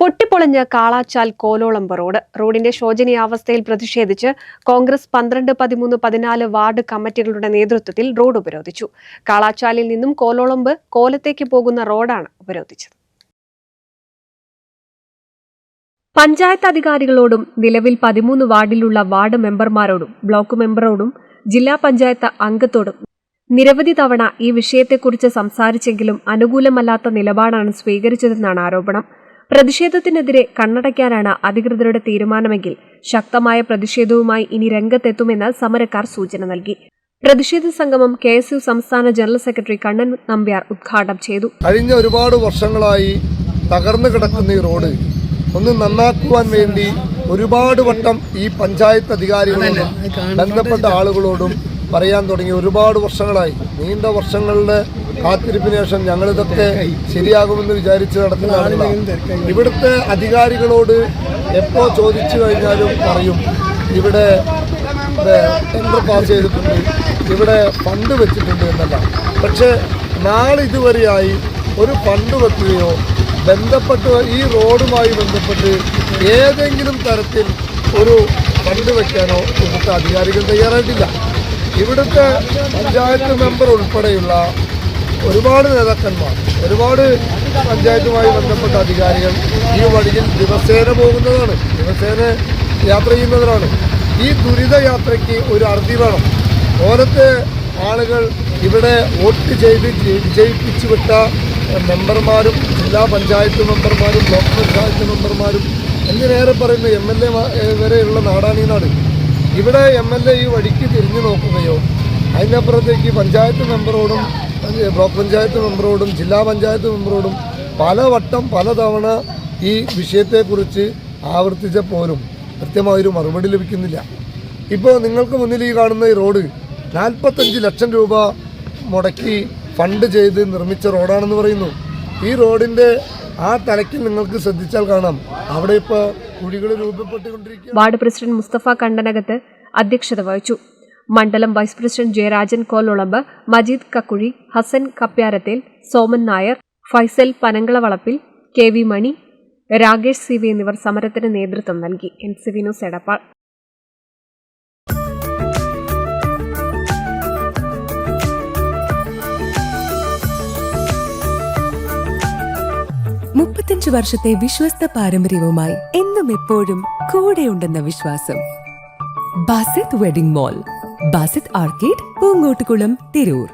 പൊട്ടിപ്പൊളിഞ്ഞ് കാളാച്ചാൽ കോലോളമ്പ് റോഡിന്റെ ശോചനീയാവസ്ഥയിൽ പ്രതിഷേധിച്ച് കോൺഗ്രസ് 12, 13, 14 വാർഡ് കമ്മിറ്റികളുടെ നേതൃത്വത്തിൽ റോഡ് ഉപരോധിച്ചു. കാളാച്ചാലിൽ നിന്നും കോലോളമ്പ് കോലത്തേക്ക് പോകുന്ന റോഡാണ് ഉപരോധിച്ചത്. പഞ്ചായത്ത് അധികാരികളോടും നിലവിൽ 13 വാർഡിലുള്ള വാർഡ് മെമ്പർമാരോടും ബ്ലോക്ക് മെമ്പറോടും ജില്ലാ പഞ്ചായത്ത് അംഗത്തോടും നിരവധി തവണ ഈ വിഷയത്തെക്കുറിച്ച് സംസാരിച്ചെങ്കിലും അനുകൂലമല്ലാത്ത നിലപാടാണ് സ്വീകരിച്ചതെന്നാണ് ആരോപണം. പ്രതിഷേധത്തിനെതിരെ കണ്ണടയ്ക്കാനാണ് അധികൃതരുടെ തീരുമാനമെങ്കിൽ ശക്തമായ പ്രതിഷേധവുമായി ഇനി രംഗത്തെത്തുമെന്ന് സമരക്കാർ സൂചന നൽകി. പ്രതിഷേധ സംഗമം KSU സംസ്ഥാന ജനറൽ സെക്രട്ടറി കണ്ണൻ നമ്പ്യാർ ഉദ്ഘാടനം ചെയ്തു. കഴിഞ്ഞ ഒരുപാട് വർഷങ്ങളായി തകർന്നു കിടക്കുന്ന ഈ റോഡ് ഒന്ന് നന്നാക്കുവാൻ വേണ്ടി ഒരുപാട് വട്ടം ഈ പഞ്ചായത്ത് അധികാരികളോടും ബന്ധപ്പെട്ട ആളുകളോടും പറയാൻ തുടങ്ങി. ഒരുപാട് വർഷങ്ങളായി, നീണ്ട വർഷങ്ങളുടെ കാത്തിരിപ്പിന് ശേഷം ഞങ്ങളിതൊക്കെ ശരിയാകുമെന്ന് വിചാരിച്ച് നടത്തുന്ന ആളുകളാണ്. ഇവിടുത്തെ അധികാരികളോട് എപ്പോൾ ചോദിച്ചു കഴിഞ്ഞാലും പറയും ഇവിടെ ടെൻഡർ പാസ് ചെയ്തിട്ടുണ്ട്, ഇവിടെ ഫണ്ട് വെച്ചിട്ടുണ്ട് എന്നല്ല. പക്ഷേ നാളെ ഇതുവരെയായി ഒരു ഫണ്ട് വെക്കുകയോ ബന്ധപ്പെട്ട് ഈ റോഡുമായി ബന്ധപ്പെട്ട് ഏതെങ്കിലും തരത്തിൽ ഒരു ഫണ്ട് വെക്കാനോ ഇവിടുത്തെ അധികാരികൾ തയ്യാറായിട്ടില്ല. ഇവിടുത്തെ പഞ്ചായത്ത് മെമ്പർ ഉൾപ്പെടെയുള്ള ഒരുപാട് നേതാക്കന്മാർ, ഒരുപാട് പഞ്ചായത്തുമായി ബന്ധപ്പെട്ട അധികാരികൾ ഈ വഴിയിൽ ദിവസേന പോകുന്നതാണ്, ദിവസേന യാത്ര ചെയ്യുന്നവരാണ്. ഈ ദുരിത യാത്രയ്ക്ക് ഒരു അറുതി വേണം. ഓരത്തെ ആളുകൾ ഇവിടെ വോട്ട് ചെയ്ത് വിജയിപ്പിച്ചു വിട്ട മെമ്പർമാരും ജില്ലാ പഞ്ചായത്ത് മെമ്പർമാരും ബ്ലോക്ക് പഞ്ചായത്ത് മെമ്പർമാരും എന്തിനേറെ പറയുന്ന MLA വരെയുള്ള നാടാണ് ഈ നാട്. ഇവിടെ MLA ഈ വഴിക്ക് തിരിഞ്ഞു നോക്കുകയോ അതിനപ്പുറത്തേക്ക് പഞ്ചായത്ത് മെമ്പറോടും ബ്ലോക്ക് പഞ്ചായത്ത് മെമ്പറോടും ജില്ലാ പഞ്ചായത്ത് മെമ്പറോടും പലവട്ടം പലതവണ ഈ വിഷയത്തെക്കുറിച്ച് ആവർത്തിച്ചപ്പോലും കൃത്യമായൊരു മറുപടി ലഭിക്കുന്നില്ല. ഇപ്പോൾ നിങ്ങൾക്ക് മുന്നിൽ ഈ കാണുന്ന ഈ റോഡ് 45 ലക്ഷം രൂപ മുടക്കി ഫണ്ട് ചെയ്ത് നിർമ്മിച്ച റോഡാണെന്ന് പറയുന്നു. ഈ റോഡിൻ്റെ ആ തലക്കിൽ നിങ്ങൾക്ക് ശ്രദ്ധിച്ചാൽ കാണാം അവിടെ ഇപ്പോൾ കുഴികൾ രൂപപ്പെട്ടുകൊണ്ടിരിക്കുക. വാർഡ് പ്രസിഡന്റ് മുസ്തഫ കണ്ടനകത്ത് അധ്യക്ഷത വഹിച്ചു. മണ്ഡലം vice president Jayarajan Kololamb, Majeed Kakkuzhi, Hasan Kapyarathel, Soman Nair, Faisal Panankalavalappil, KV Mani, Rakesh CV എന്നിവർ സമരത്തിന് നേതൃത്വം നൽകി. NCV news Edappal. വർഷത്തെ വിശ്വസ്ത പാരമ്പര്യവുമായി എന്നും എപ്പോഴും കൂടെയുണ്ടെന്ന വിശ്വാസം. Basith wedding mall, Basith arcade, Poonkottukulam, Tirur.